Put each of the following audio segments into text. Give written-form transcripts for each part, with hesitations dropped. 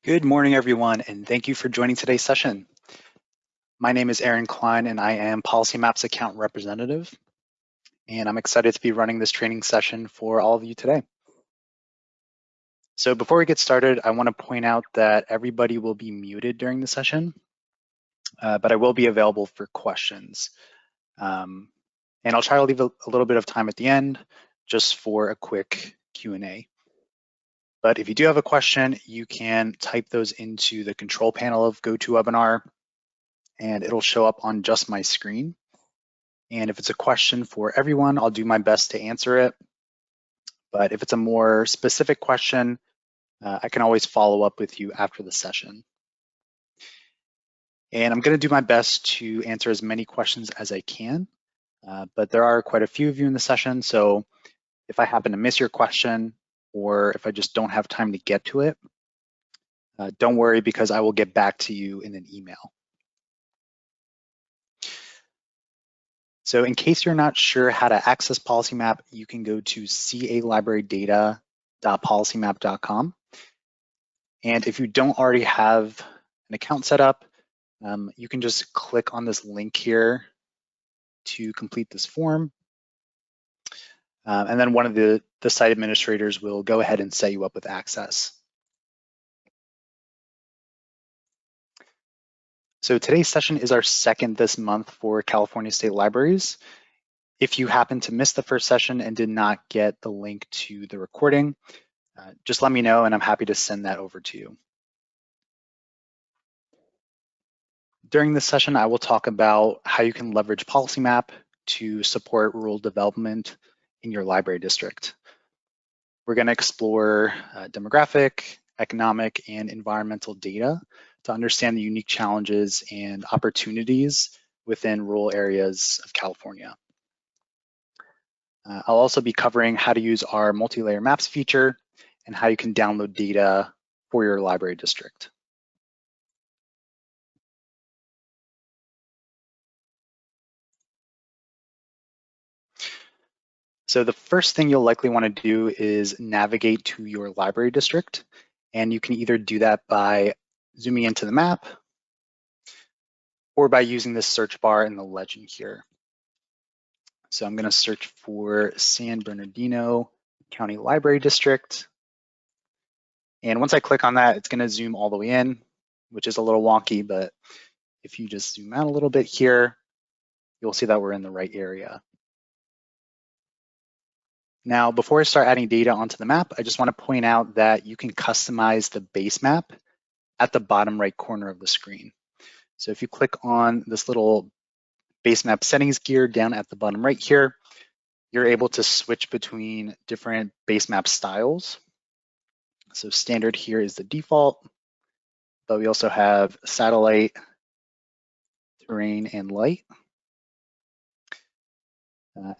Good morning, everyone, and thank you for joining today's session. My name is Aaron Klein, and I am PolicyMap's account representative, and I'm excited to be running this training session for all of you today. So before we get started, I want to point out that everybody will be muted during the session, but I will be available for questions. And I'll try to leave a little bit of time at the end just for a quick Q&A. But if you do have a question, you can type those into the control panel of GoToWebinar, and it'll show up on just my screen. And if it's a question for everyone, I'll do my best to answer it. But if it's a more specific question, I can always follow up with you after the session. And I'm going to do my best to answer as many questions as I can, but there are quite a few of you in the session. So if I happen to miss your question, or if I just don't have time to get to it, don't worry, because I will get back to you in an email. So in case you're not sure how to access PolicyMap, you can go to calibrarydata.policymap.com. And if you don't already have an account set up, you can just click on this link here to complete this form. And then one of the site administrators will go ahead and set you up with access. So today's session is our second this month for California State Libraries. If you happen to miss the first session and did not get the link to the recording, just let me know and I'm happy to send that over to you. During this session, I will talk about how you can leverage PolicyMap to support rural development in your library district. We're going to explore demographic, economic, and environmental data to understand the unique challenges and opportunities within rural areas of California. I'll also be covering how to use our multi-layer maps feature and how you can download data for your library district. So the first thing you'll likely want to do is navigate to your library district, and you can either do that by zooming into the map or by using this search bar in the legend here. So I'm going to search for San Bernardino County Library District. And once I click on that, it's going to zoom all the way in, which is a little wonky, but if you just zoom out a little bit here, you'll see that we're in the right area. Now, before I start adding data onto the map, I just want to point out that you can customize the base map at the bottom right corner of the screen. So if you click on this little base map settings gear down at the bottom right here, you're able to switch between different base map styles. So standard here is the default, but we also have satellite, terrain, and light.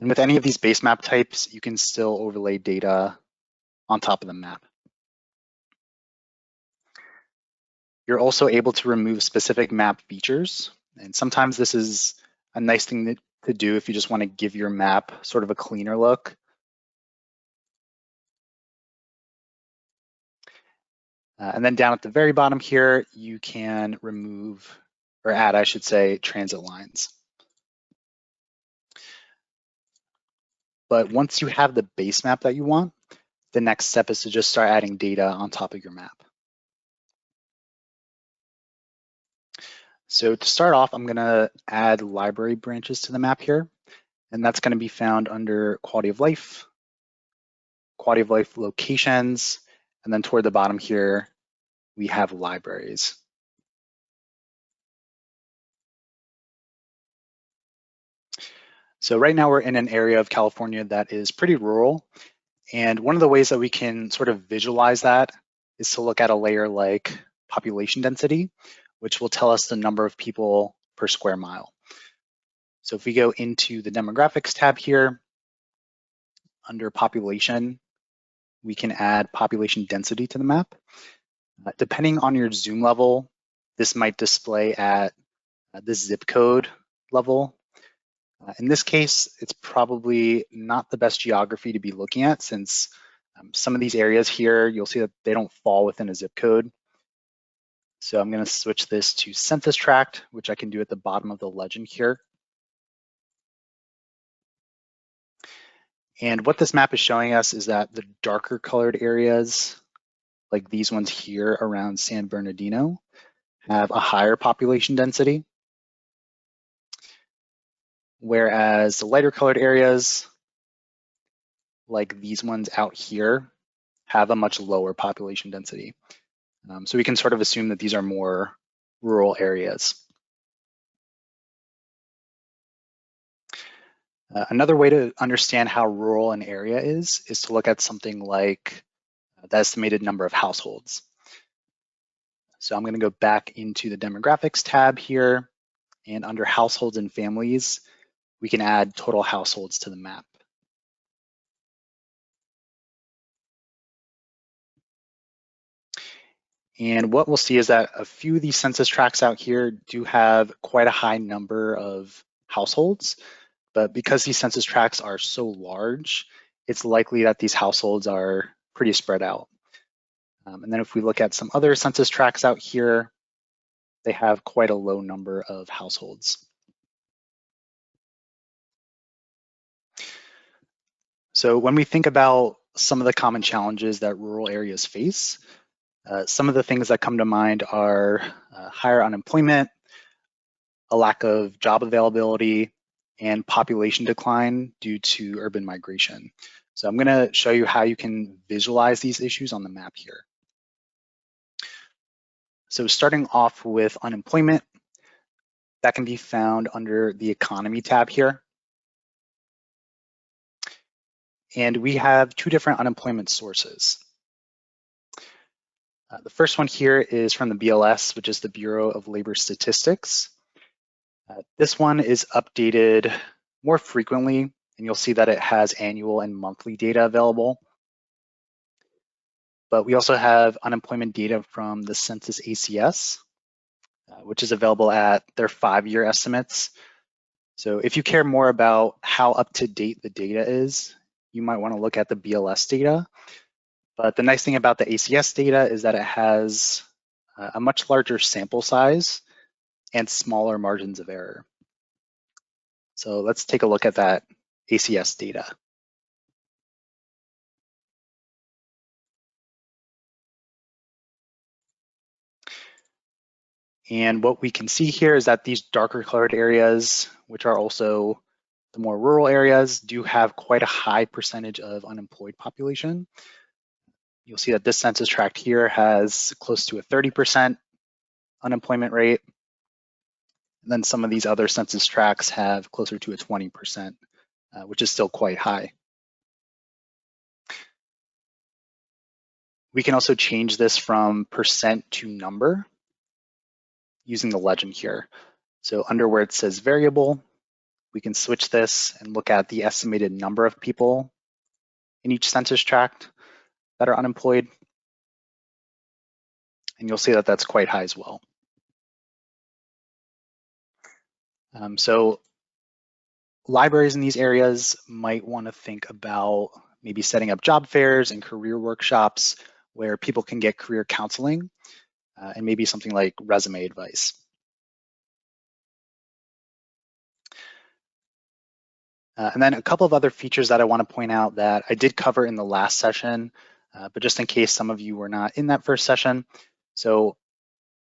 And with any of these base map types, you can still overlay data on top of the map. You're also able to remove specific map features. And sometimes this is a nice thing to do if you just want to give your map sort of a cleaner look. And then down at the very bottom here, you can remove, or add, I should say, transit lines. But once you have the base map that you want, the next step is to just start adding data on top of your map. So to start off, I'm going to add library branches to the map here, and that's going to be found under quality of life locations, and then toward the bottom here, we have libraries. So right now we're in an area of California that is pretty rural. And one of the ways that we can sort of visualize that is to look at a layer like population density, which will tell us the number of people per square mile. So if we go into the demographics tab here, under population, we can add population density to the map. Depending on your zoom level, this might display at the zip code level. In this case, it's probably not the best geography to be looking at, since some of these areas here, you'll see that they don't fall within a zip code. So I'm going to switch this to census tract, which I can do at the bottom of the legend here. And what this map is showing us is that the darker colored areas, like these ones here around San Bernardino, have a higher population density, whereas the lighter colored areas, like these ones out here, have a much lower population density. So we can sort of assume that these are more rural areas. Another way to understand how rural an area is to look at something like the estimated number of households. So I'm going to go back into the demographics tab here, and under households and families, we can add total households to the map. And what we'll see is that a few of these census tracts out here do have quite a high number of households, but because these census tracts are so large, it's likely that these households are pretty spread out. And then if we look at some other census tracts out here, they have quite a low number of households. So when we think about some of the common challenges that rural areas face, some of the things that come to mind are higher unemployment, a lack of job availability, and population decline due to urban migration. So I'm going to show you how you can visualize these issues on the map here. So starting off with unemployment, that can be found under the economy tab here. And we have two different unemployment sources. The first one here is from the BLS, which is the Bureau of Labor Statistics. This one is updated more frequently, and you'll see that it has annual and monthly data available. But we also have unemployment data from the Census ACS, which is available at their 5-year estimates. So if you care more about how up to date the data is, you might want to look at the BLS data. But the nice thing about the ACS data is that it has a much larger sample size and smaller margins of error. So let's take a look at that ACS data. And what we can see here is that these darker colored areas, which are also the more rural areas, do have quite a high percentage of unemployed population. You'll see that this census tract here has close to a 30% unemployment rate. And then some of these other census tracts have closer to a 20%, which is still quite high. We can also change this from percent to number using the legend here. So under where it says variable, we can switch this and look at the estimated number of people in each census tract that are unemployed. And you'll see that that's quite high as well. So libraries in these areas might want to think about maybe setting up job fairs and career workshops where people can get career counseling and maybe something like resume advice. And then a couple of other features that I want to point out that I did cover in the last session, but just in case some of you were not in that first session. So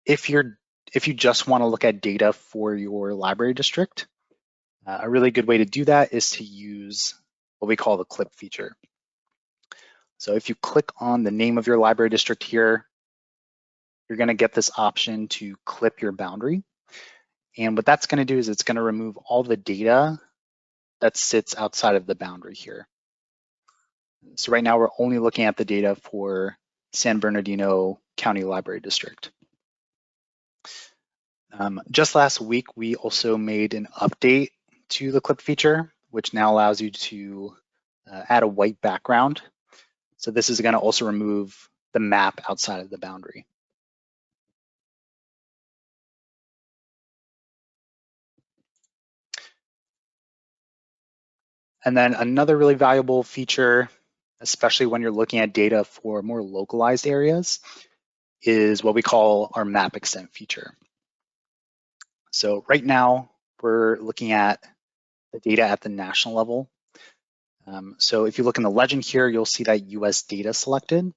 if you just want to look at data for your library district, a really good way to do that is to use what we call the clip feature. So if you click on the name of your library district here, you're going to get this option to clip your boundary. And what that's going to do is it's going to remove all the data that sits outside of the boundary here. So right now we're only looking at the data for San Bernardino County Library District. Just last week, we also made an update to the clip feature, which now allows you to add a white background. So this is going to also remove the map outside of the boundary. And then another really valuable feature, especially when you're looking at data for more localized areas, is what we call our map extent feature. So right now, we're looking at the data at the national level. So if you look in the legend here, you'll see that US data selected.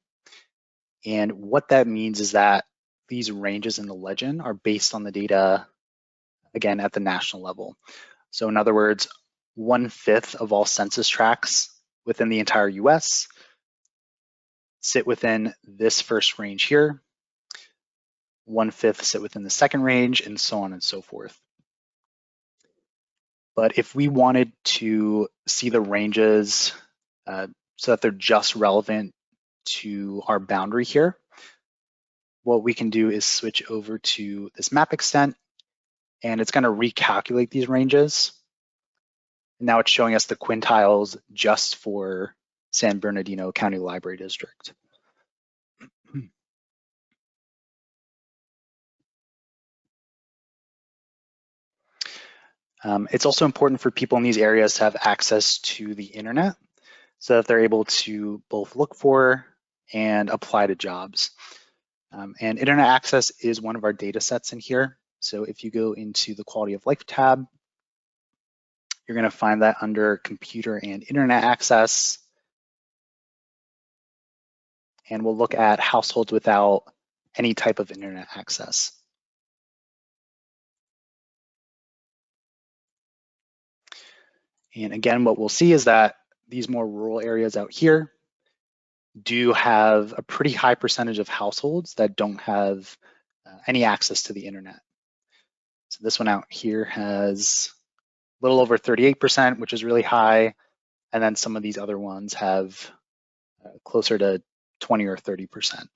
And what that means is that these ranges in the legend are based on the data, again, at the national level. So in other words, 1/5 of all census tracts within the entire US sit within this first range here. 1/5 sit within the second range, and so on and so forth. But if we wanted to see the ranges so that they're just relevant to our boundary here, what we can do is switch over to this map extent, and it's going to recalculate these ranges. And now it's showing us the quintiles just for San Bernardino County Library District. It's also important for people in these areas to have access to the internet so that they're able to both look for and apply to jobs. And internet access is one of our data sets in here. So if you go into the quality of life tab, you're going to find that under computer and internet access. And we'll look at households without any type of internet access. And again, what we'll see is that these more rural areas out here do have a pretty high percentage of households that don't have any access to the internet. So this one out here has a little over 38%, which is really high. And then some of these other ones have closer to 20 or 30%.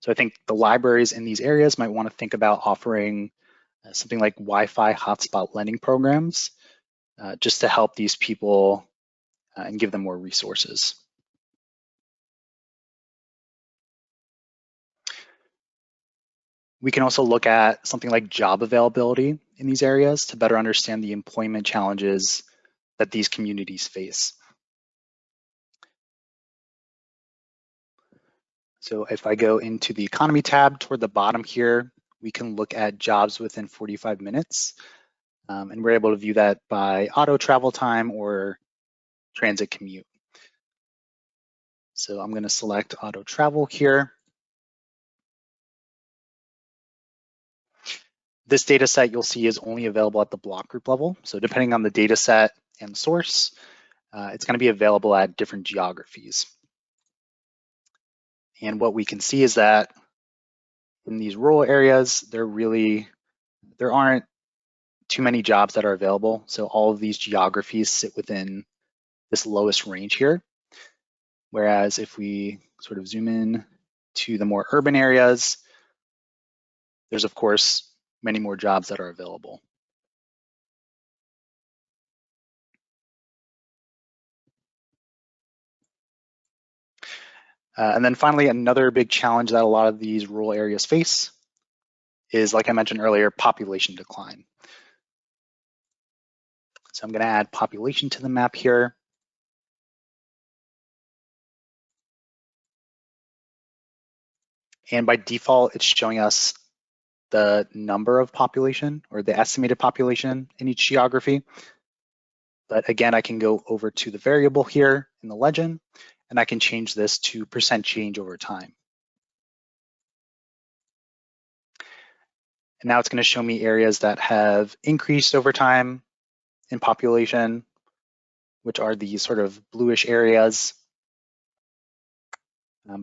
So I think the libraries in these areas might want to think about offering something like Wi-Fi hotspot lending programs just to help these people and give them more resources. We can also look at something like job availability in these areas to better understand the employment challenges that these communities face. So if I go into the economy tab toward the bottom here, we can look at jobs within 45 minutes. And we're able to view that by auto travel time or transit commute. So I'm going to select auto travel here. This data set you'll see is only available at the block group level. So depending on the data set and source, it's going to be available at different geographies. And what we can see is that in these rural areas, there aren't too many jobs that are available. So all of these geographies sit within this lowest range here. Whereas if we sort of zoom in to the more urban areas, there's of course many more jobs that are available. And then finally, another big challenge that a lot of these rural areas face is, like I mentioned earlier, population decline. So I'm going to add population to the map here. And by default, it's showing us the number of population or the estimated population in each geography. But again, I can go over to the variable here in the legend, and I can change this to % change over time. And now it's going to show me areas that have increased over time in population, which are these sort of bluish areas.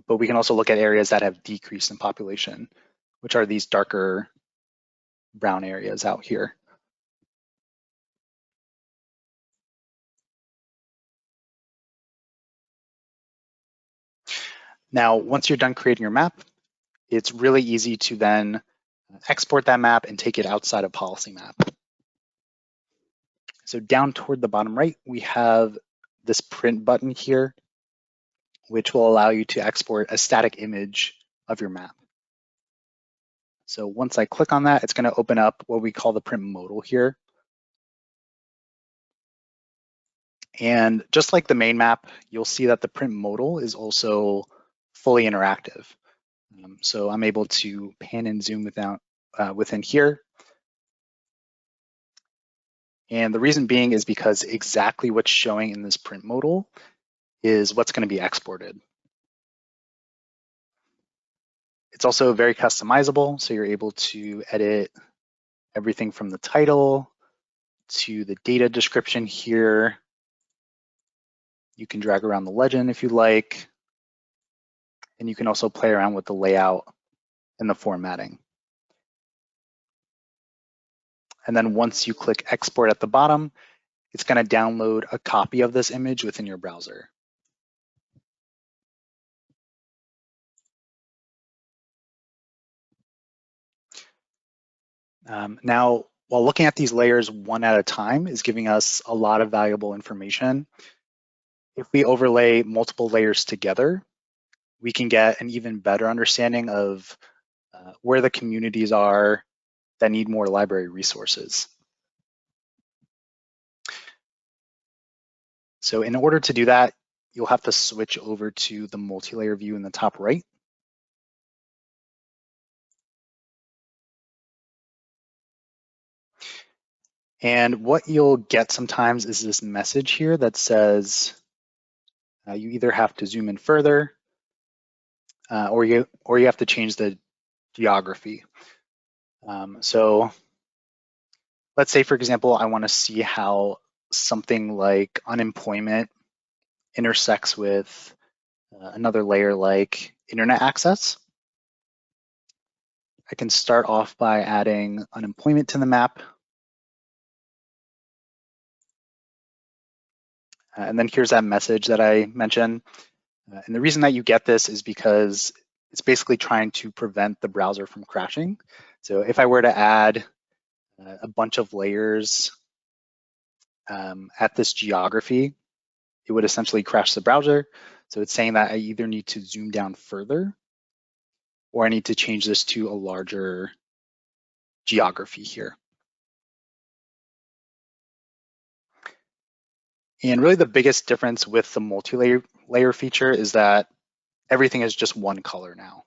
But we can also look at areas that have decreased in population, which are these darker brown areas out here. Now, once you're done creating your map, it's really easy to then export that map and take it outside of PolicyMap. So down toward the bottom right, we have this print button here, which will allow you to export a static image of your map. So once I click on that, it's going to open up what we call the print modal here. And just like the main map, you'll see that the print modal is also fully interactive. So I'm able to pan and zoom within here. And the reason being is because exactly what's showing in this print modal is what's going to be exported. It's also very customizable, so you're able to edit everything from the title to the data description here. You can drag around the legend if you like, and you can also play around with the layout and the formatting. And then once you click export at the bottom, it's going to download a copy of this image within your browser. Now, while looking at these layers one at a time is giving us a lot of valuable information, if we overlay multiple layers together, we can get an even better understanding of where the communities are that need more library resources. So in order to do that, you'll have to switch over to the multi-layer view in the top right. And what you'll get sometimes is this message here that says you either have to zoom in further or you have to change the geography. So let's say, for example, I want to see how something like unemployment intersects with another layer like internet access. I can start off by adding unemployment to the map. And then here's that message that I mentioned. And the reason that you get this is because it's basically trying to prevent the browser from crashing. So if I were to add a bunch of layers at this geography, it would essentially crash the browser. So it's saying that I either need to zoom down further or I need to change this to a larger geography here. And really the biggest difference with the multi-layer feature is that everything is just one color now.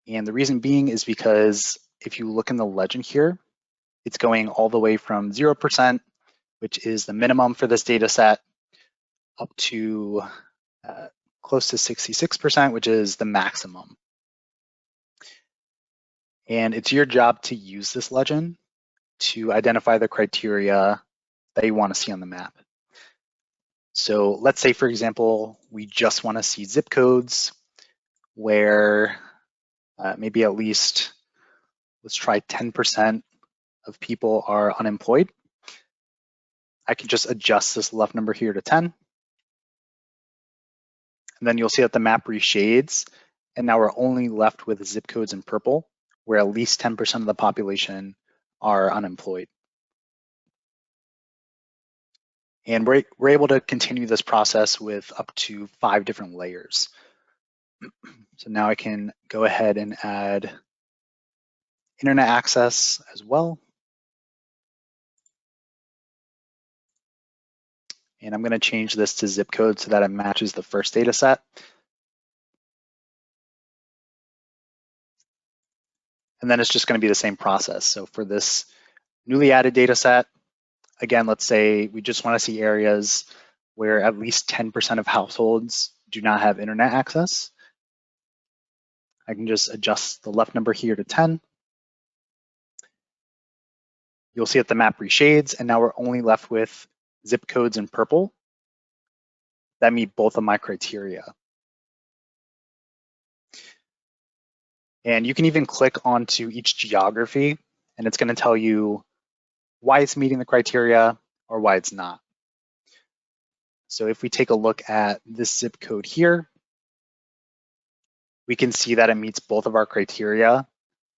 And the reason being is because if you look in the legend here, it's going all the way from 0%, which is the minimum for this data set, up to close to 66%, which is the maximum. And it's your job to use this legend to identify the criteria that you want to see on the map. So let's say, for example, we just want to see zip codes where maybe at least, let's try 10% of people are unemployed. I can just adjust this left number here to 10. And then you'll see that the map reshades. And now we're only left with zip codes in purple, where at least 10% of the population are unemployed. And we're able to continue this process with up to 5 different layers. So now I can go ahead and add internet access as well. And I'm going to change this to zip code so that it matches the first data set. And then it's just going to be the same process. So for this newly added data set, again, let's say we just want to see areas where at least 10% of households do not have internet access. I can just adjust the left number here to 10. You'll see that the map reshades, and now we're only left with zip codes in purple that meet both of my criteria. And you can even click onto each geography, and it's going to tell you why it's meeting the criteria or why it's not. So if we take a look at this zip code here, we can see that it meets both of our criteria,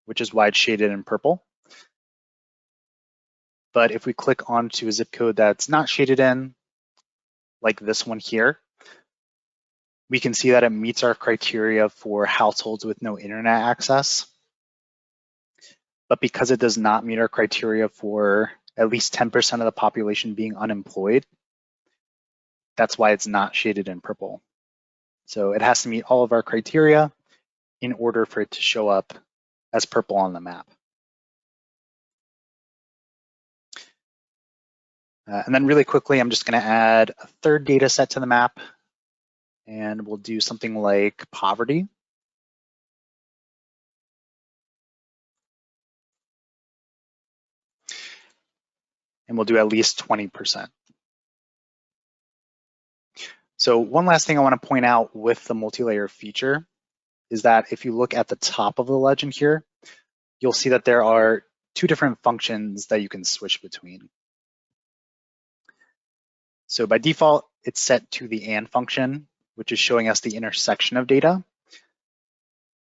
which is why it's shaded in purple. But if we click onto a zip code that's not shaded in, like this one here, we can see that it meets our criteria for households with no internet access. But because it does not meet our criteria for at least 10% of the population being unemployed, that's why it's not shaded in purple. So it has to meet all of our criteria in order for it to show up as purple on the map. And then really quickly, I'm just going to add a third data set to the map, and we'll do something like poverty. And we'll do at least 20%. So one last thing I want to point out with the multi-layer feature is that if you look at the top of the legend here, you'll see that there are two different functions that you can switch between. So by default, it's set to the AND function, which is showing us the intersection of data.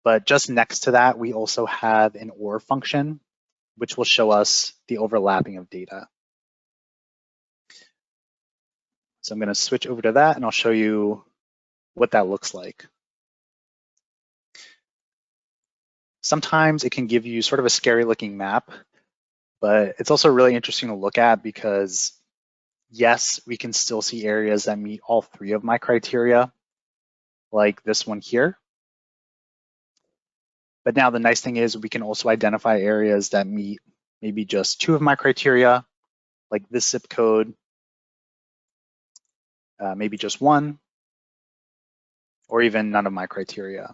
But just next to that, we also have an OR function, which will show us the overlapping of data. So I'm going to switch over to that, and I'll show you what that looks like. Sometimes it can give you sort of a scary looking map, but it's also really interesting to look at because yes, we can still see areas that meet all three of my criteria, like this one here. But now the nice thing is we can also identify areas that meet maybe just two of my criteria, like this zip code, maybe just one, or even none of my criteria.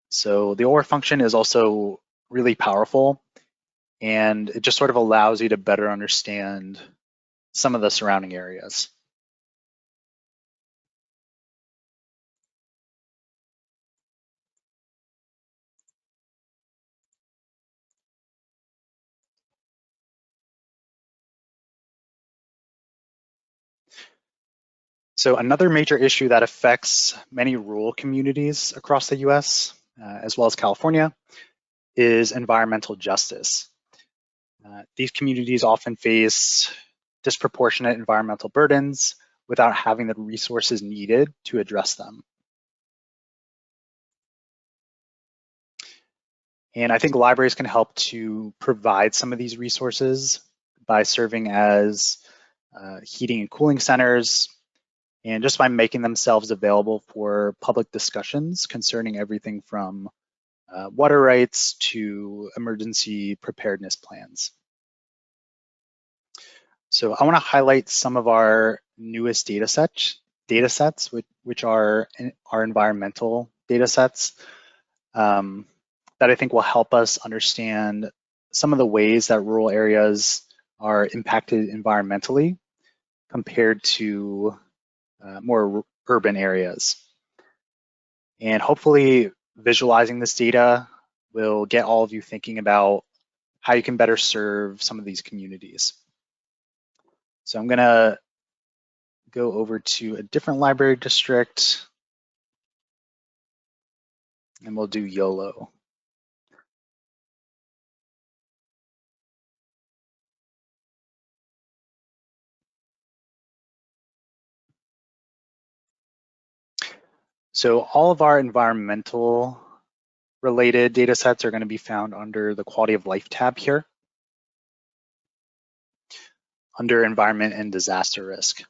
So the OR function is also really powerful, and it just sort of allows you to better understand some of the surrounding areas. So another major issue that affects many rural communities across the US, as well as California, is environmental justice. These communities often face disproportionate environmental burdens without having the resources needed to address them. And I think libraries can help to provide some of these resources by serving as heating and cooling centers, and just by making themselves available for public discussions concerning everything from water rights to emergency preparedness plans. So I want to highlight some of our newest data sets, which are our environmental data sets that I think will help us understand some of the ways that rural areas are impacted environmentally compared to more urban areas. And hopefully visualizing this data will get all of you thinking about how you can better serve some of these communities. So I'm gonna go over to a different library district, and we'll do YOLO. So all of our environmental related data sets are going to be found under the quality of life tab here, under environment and disaster risk.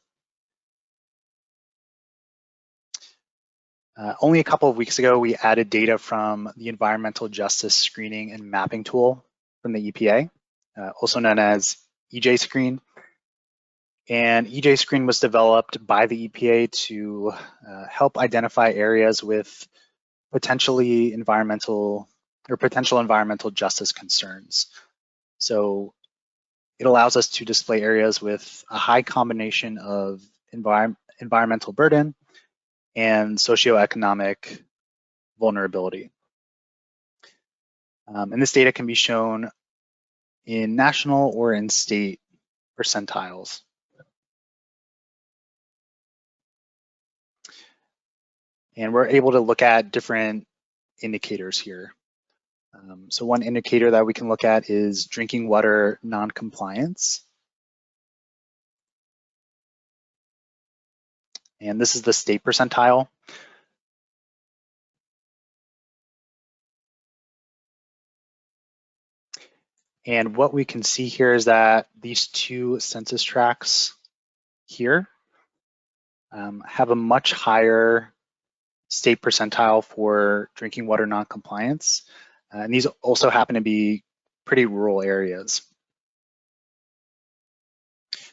Only a couple of weeks ago, we added data from the Environmental Justice Screening and Mapping Tool from the EPA, also known as EJ Screen. And EJ Screen was developed by the EPA to help identify areas with potential environmental justice concerns. So it allows us to display areas with a high combination of environmental burden and socioeconomic vulnerability. And this data can be shown in national or in state percentiles. And we're able to look at different indicators here. So one indicator that we can look at is drinking water non-compliance. And this is the state percentile. And what we can see here is that these two census tracts here have a much higher state percentile for drinking water noncompliance. And these also happen to be pretty rural areas.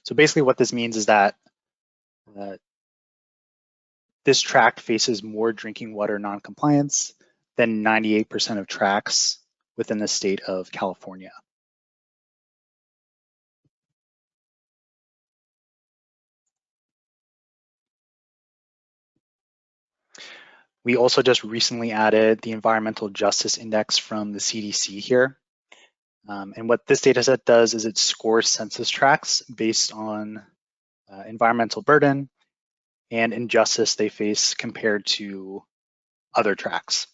So basically what this means is that this tract faces more drinking water noncompliance than 98% of tracts within the state of California. We also just recently added the Environmental Justice Index from the CDC here. And what this data set does is it scores census tracts based on environmental burden and injustice they face compared to other tracts.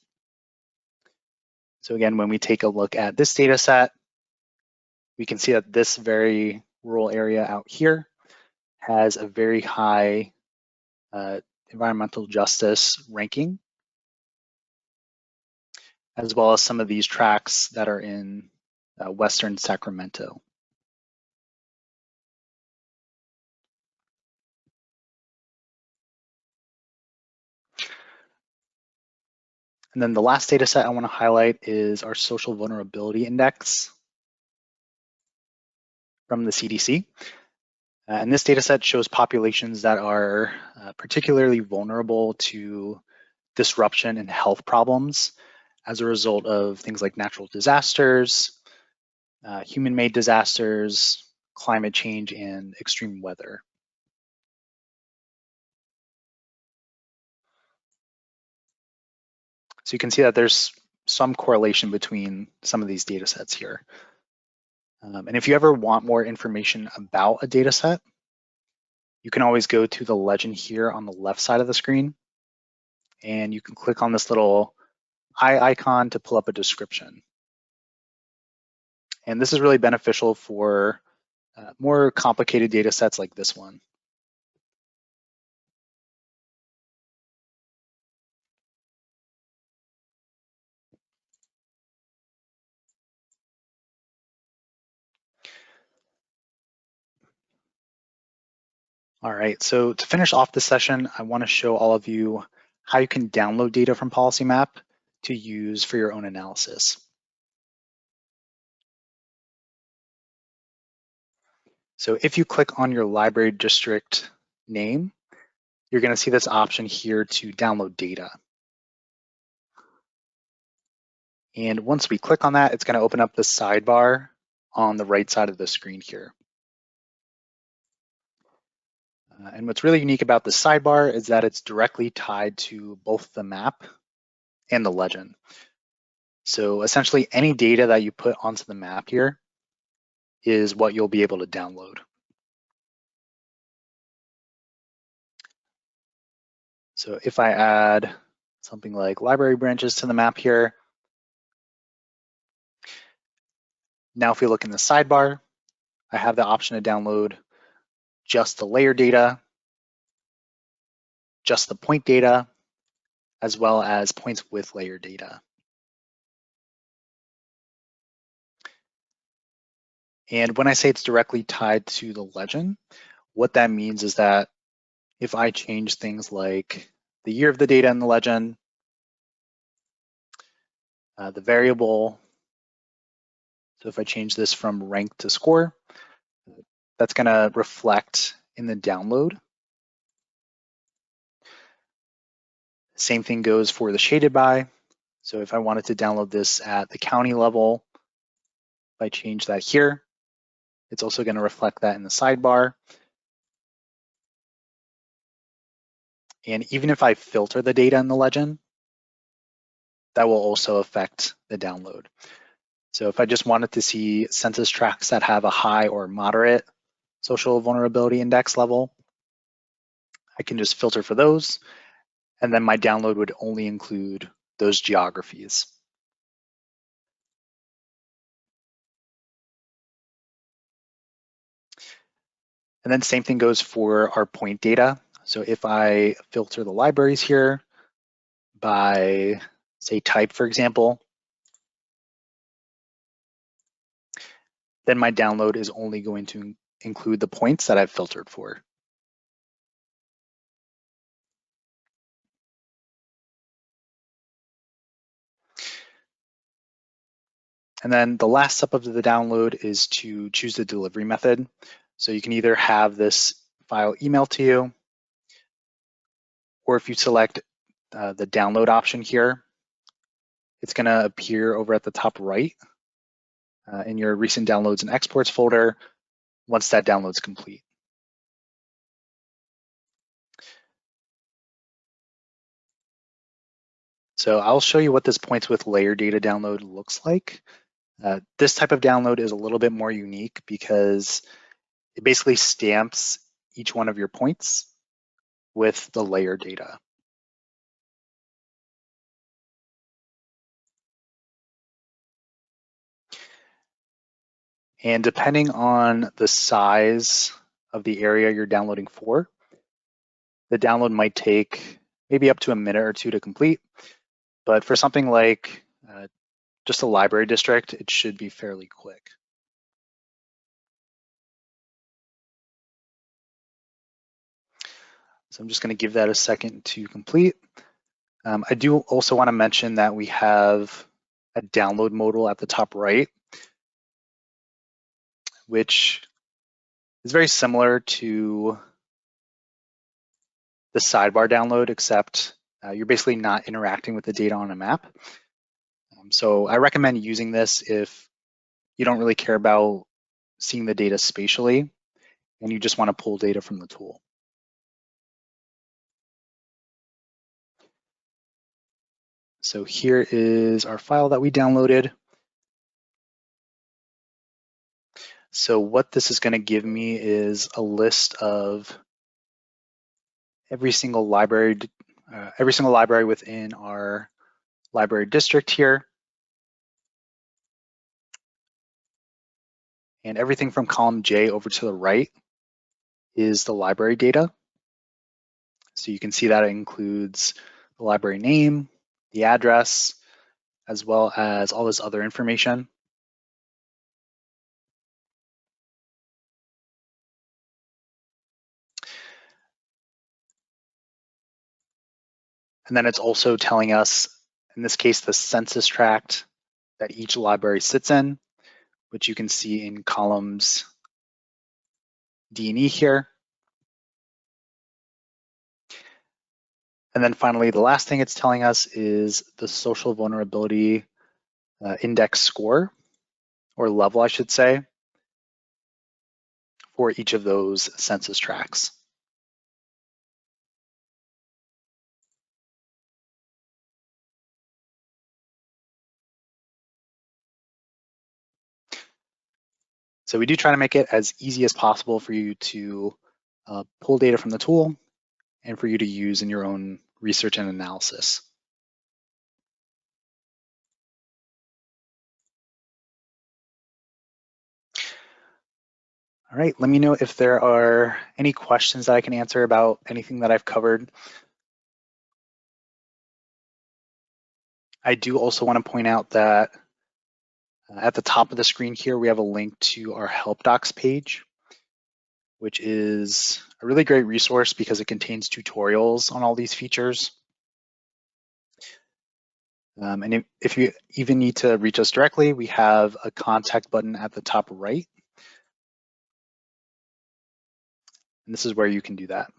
So again, when we take a look at this data set, we can see that this very rural area out here has a very high environmental justice ranking, as well as some of these tracts that are in Western Sacramento. And then the last data set I want to highlight is our Social Vulnerability Index from the CDC. And this data set shows populations that are particularly vulnerable to disruption and health problems as a result of things like natural disasters, human-made disasters, climate change, and extreme weather. So you can see that there's some correlation between some of these data sets here. And if you ever want more information about a data set, you can always go to the legend here on the left side of the screen, and you can click on this little eye icon to pull up a description. And this is really beneficial for more complicated data sets like this one. All right, so to finish off the session, I want to show all of you how you can download data from PolicyMap to use for your own analysis. So if you click on your library district name, you're going to see this option here to download data. And once we click on that, it's going to open up the sidebar on the right side of the screen here. And what's really unique about the sidebar is that it's directly tied to both the map and the legend. So essentially any data that you put onto the map here is what you'll be able to download. So if I add something like library branches to the map here, now if we look in the sidebar, I have the option to download just the layer data, just the point data, as well as points with layer data. And when I say it's directly tied to the legend, what that means is that if I change things like the year of the data in the legend, the variable, so if I change this from rank to score, that's going to reflect in the download. Same thing goes for the shaded by. So if I wanted to download this at the county level, if I change that here, it's also going to reflect that in the sidebar. And even if I filter the data in the legend, that will also affect the download. So if I just wanted to see census tracts that have a high or moderate social vulnerability index level, I can just filter for those, and then my download would only include those geographies. And then same thing goes for our point data. So if I filter the libraries here by, say, type, for example, then my download is only going to include the points that I've filtered for. And then the last step of the download is to choose the delivery method. So you can either have this file emailed to you, or if you select the download option here, it's going to appear over at the top right in your recent downloads and exports folder once that download's complete. So I'll show you what this points with layer data download looks like. This type of download is a little bit more unique because it basically stamps each one of your points with the layer data. And depending on the size of the area you're downloading for, the download might take maybe up to a minute or two to complete. But for something like just a library district, it should be fairly quick. So I'm just going to give that a second to complete. I do also want to mention that we have a download modal at the top right, which is very similar to the sidebar download, except you're basically not interacting with the data on a map. So I recommend using this if you don't really care about seeing the data spatially and you just want to pull data from the tool. So here is our file that we downloaded. So what this is going to give me is a list of every single library within our library district here. And everything from column J over to the right is the library data. So you can see that it includes the library name, the address, as well as all this other information. And then it's also telling us, in this case, the census tract that each library sits in, which you can see in columns D and E here. And then finally, the last thing it's telling us is the social vulnerability index score, or level, I should say, for each of those census tracts. So we do try to make it as easy as possible for you to pull data from the tool and for you to use in your own research and analysis. All right, let me know if there are any questions that I can answer about anything that I've covered. I do also want to point out that at the top of the screen here, we have a link to our help docs page, which is a really great resource because it contains tutorials on all these features. And if you even need to reach us directly, we have a contact button at the top right. And this is where you can do that.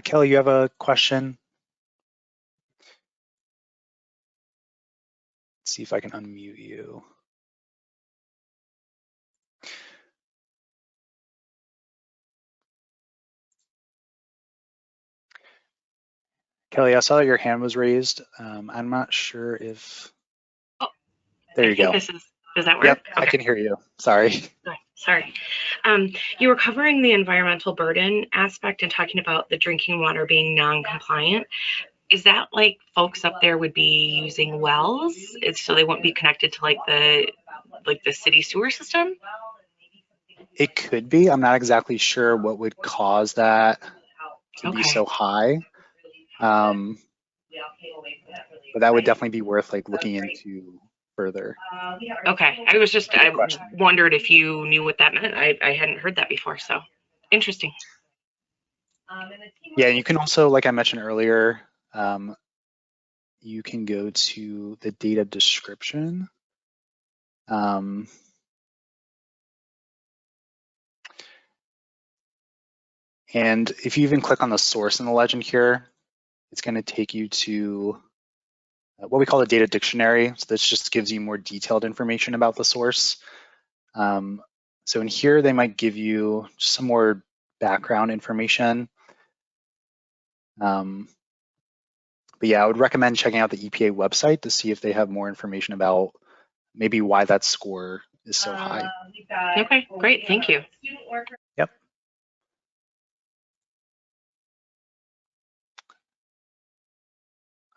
Kelly, you have a question? Let's see if I can unmute you. Kelly, I saw that your hand was raised. I'm not sure if... Oh, there you go. Does that work? Yep, okay. I can hear you. Sorry. Sorry. You were covering the environmental burden aspect and talking about the drinking water being non-compliant. Is that like folks up there would be using wells, so they won't be connected to like the city sewer system? It could be. I'm not exactly sure what would cause that to be so high. But that would definitely be worth like looking into further. Okay, I wondered if you knew what that meant. I hadn't heard that before, so interesting. Yeah, and you can also, like I mentioned earlier, you can go to the data description. And if you even click on the source in the legend here, it's going to take you to what we call a data dictionary. So this just gives you more detailed information about the source. So in here, they might give you some more background information. But yeah, I would recommend checking out the EPA website to see if they have more information about maybe why that score is so high. Okay, great, thank you. Yep.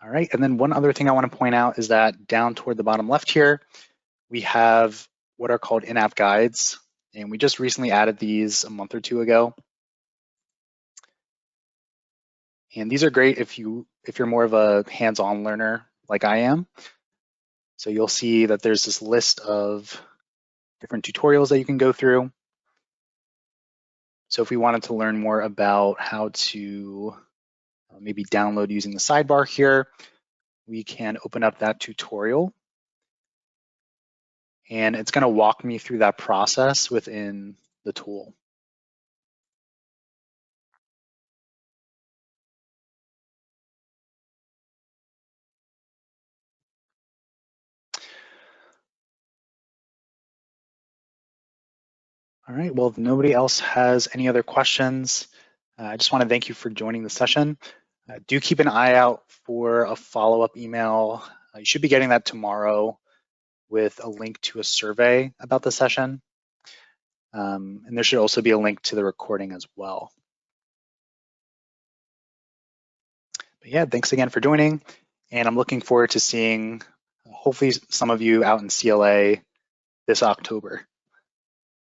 All right, and then one other thing I want to point out is that down toward the bottom left here, we have what are called in-app guides, and we just recently added these a month or two ago. And these are great if you're more of a hands-on learner like I am. So you'll see that there's this list of different tutorials that you can go through. So if we wanted to learn more about how to maybe download using the sidebar here, we can open up that tutorial. And it's going to walk me through that process within the tool. All right, well, if nobody else has any other questions, I just want to thank you for joining the session. Do keep an eye out for a follow-up email. You should be getting that tomorrow with a link to a survey about the session. And there should also be a link to the recording as well. But yeah, thanks again for joining. And I'm looking forward to seeing hopefully some of you out in CLA this October.